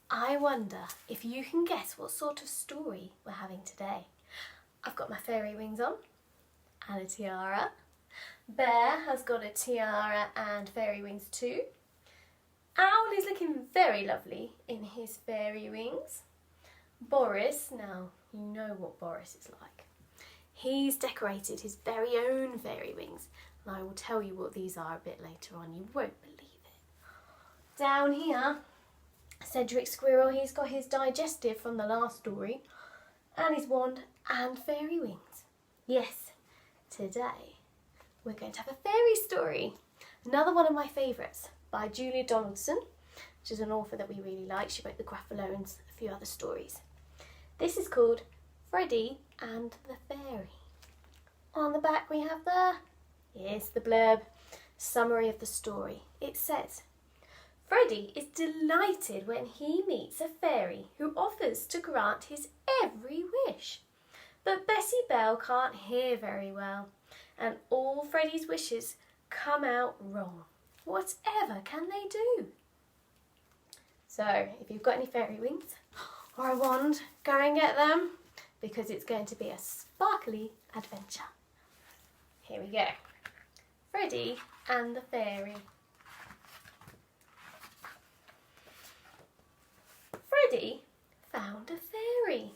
I wonder if you can guess what sort of story we're having today. I've got my fairy wings on and a tiara. Bear has got a tiara and fairy wings too. Owl is looking very lovely in his fairy wings. Boris, now you know what Boris is like. He's decorated his very own fairy wings, and I will tell you what these are a bit later on. You won't believe it. Down here, Cedric Squirrel, he's got his digestive from the last story, and his wand and fairy wings. Yes, today we're going to have a fairy story. Another one of my favourites by Julia Donaldson, which is an author that we really like. She wrote The Gruffalo and a few other stories. This is called Freddie and the Fairy. On the back we have here's the blurb, summary of the story. It says, Freddie is delighted when he meets a fairy who offers to grant his every wish. But Bessie-Belle can't hear very well, and all Freddie's wishes come out wrong. Whatever can they do? So, if you've got any fairy wings or a wand, go and get them, because it's going to be a sparkly adventure. Here we go. Freddie and the Fairy. Freddie found a fairy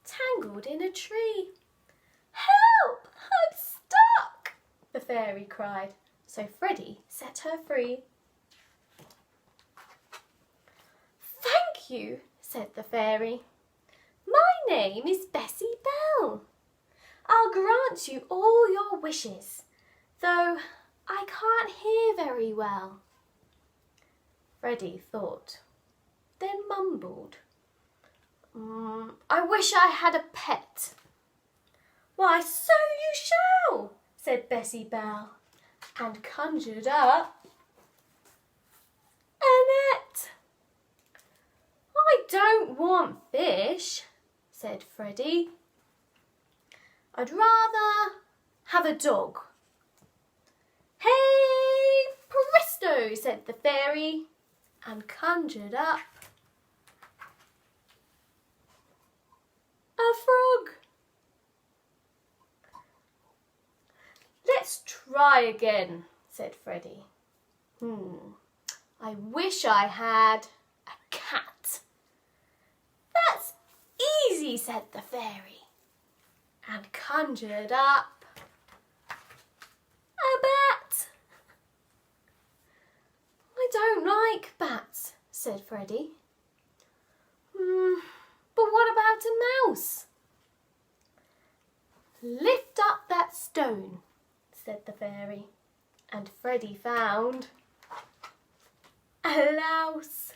tangled in a tree. Help! I'm stuck! The fairy cried. So Freddie set her free. Thank you, said the fairy. My name is Bessie-Belle. I'll grant you all your wishes, though I can't hear very well. Freddie thought, then mumbled, I wish I had a pet. Why, so you shall, said Bessie-Belle, and conjured up Annette. I don't want fish, said Freddie. I'd rather have a dog. Hey, presto, said the fairy, and conjured up a frog. Let's try again, said Freddie. I wish I had a cat. That's easy, said the fairy, and conjured up a bat. I don't like bats, said Freddie. But what about a mouse? Lift up that stone, said the fairy, and Freddie found a louse.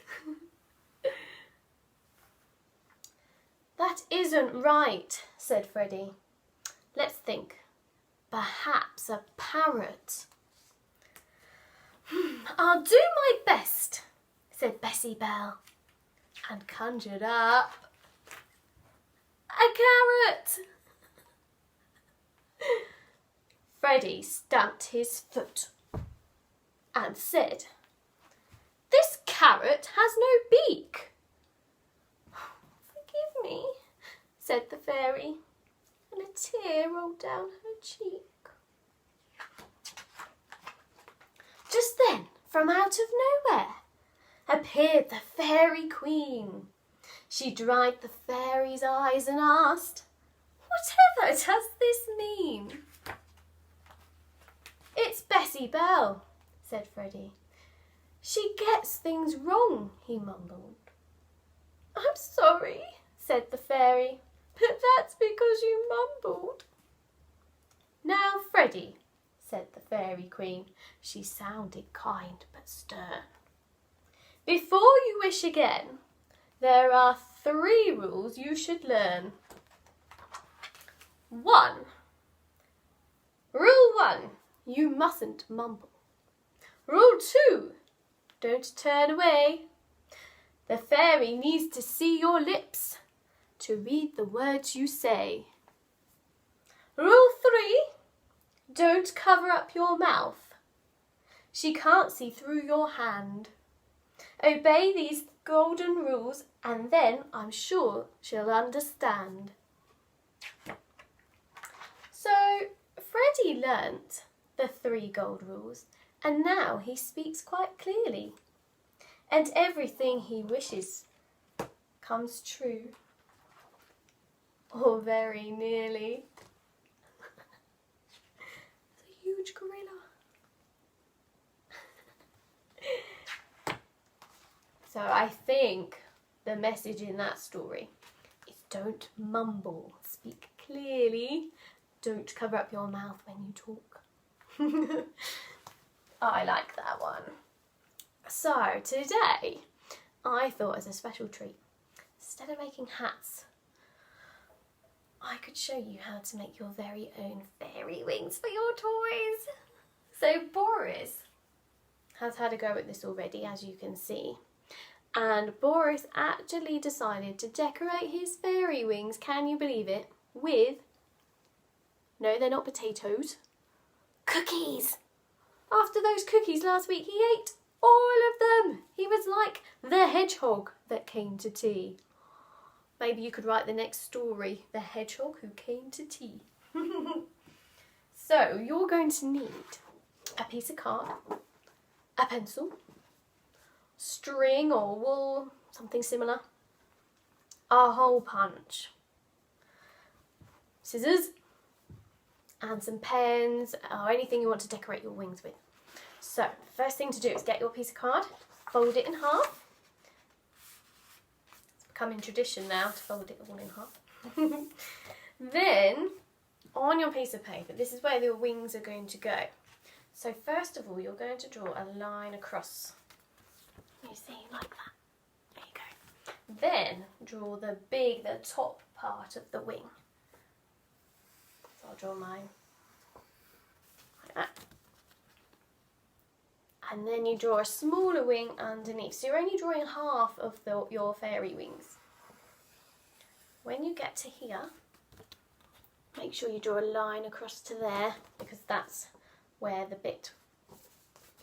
That isn't right, said Freddie. Let's think. Perhaps a parrot. I'll do my best, said Bessie-Belle, and conjured up a carrot. Freddie stamped his foot and said, This carrot has no beak. Forgive me, said the fairy, and a tear rolled down her cheek. Just then, from out of nowhere, appeared the fairy queen. She dried the fairy's eyes and asked, Whatever does this mean? It's Bessie-Belle, said Freddie. She gets things wrong, he mumbled. I'm sorry, said the fairy, but that's because you mumbled. Now, Freddie, said the fairy queen. She sounded kind but stern. Before you wish again, there are 3 rules you should learn. 1. Rule 1, you mustn't mumble. Rule 2, don't turn away. The fairy needs to see your lips to read the words you say. Rule 3, don't cover up your mouth. She can't see through your hand. Obey these golden rules and then I'm sure she'll understand. So Freddie learnt the 3 gold rules and now he speaks quite clearly. And everything he wishes comes true. Or very nearly. It's a huge gorilla. So I think the message in that story is don't mumble, speak clearly, don't cover up your mouth when you talk. I like that one. So today I thought as a special treat, instead of making hats, I could show you how to make your very own fairy wings for your toys. So Boris has had a go at this already, as you can see. And Boris actually decided to decorate his fairy wings, can you believe it, with, no they're not potatoes, cookies. After those cookies last week he ate all of them. He was like the hedgehog that came to tea. Maybe you could write the next story, The Hedgehog Who Came to Tea. So you're going to need a piece of card, a pencil, string or wool, something similar, a hole punch, scissors, and some pens or anything you want to decorate your wings with. So first thing to do is get your piece of card, fold it in half. It's becoming tradition now to fold it all in half. Then on your piece of paper, this is where your wings are going to go. So first of all, you're going to draw a line across. You see, like that. There you go. Then draw the top part of the wing. So I'll draw mine like that. And then you draw a smaller wing underneath. So you're only drawing half of your fairy wings. When you get to here, make sure you draw a line across to there because that's where the bit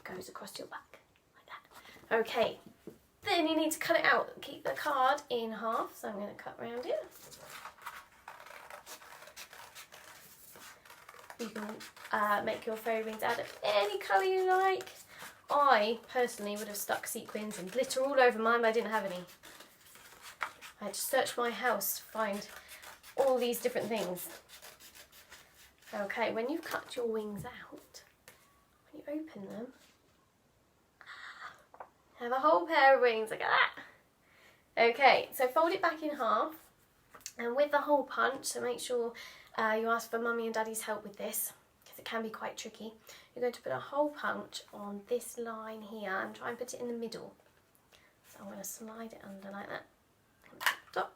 goes across your back. Okay, then you need to cut it out. Keep the card in half, so I'm going to cut around it. You can make your fairy wings out of any colour you like. I personally would have stuck sequins and glitter all over mine, but I didn't have any. I had to search my house to find all these different things. Okay, when you've cut your wings out, when you open them, have a whole pair of wings, look at that. Okay, so fold it back in half and with the hole punch, so make sure you ask for Mummy and Daddy's help with this because it can be quite tricky. You're going to put a hole punch on this line here and try and put it in the middle. So I'm going to slide it under like that. Stop.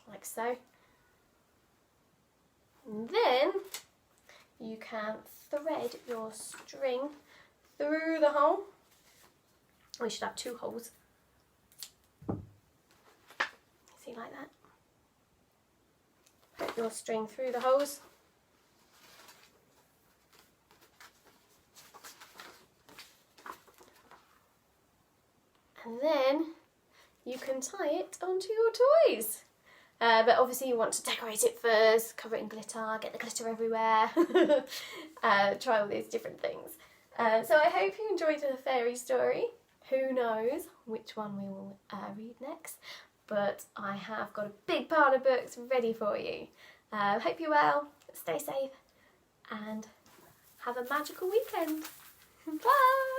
Like so. And then you can thread your string through the hole. We should have 2 holes. See, like that. Put your string through the holes. And then you can tie it onto your toys. But obviously you want to decorate it first, cover it in glitter, get the glitter everywhere, try all these different things. So I hope you enjoyed the fairy story. Who knows which one we will read next, but I have got a big pile of books ready for you. Hope you're well, stay safe, and have a magical weekend. Bye!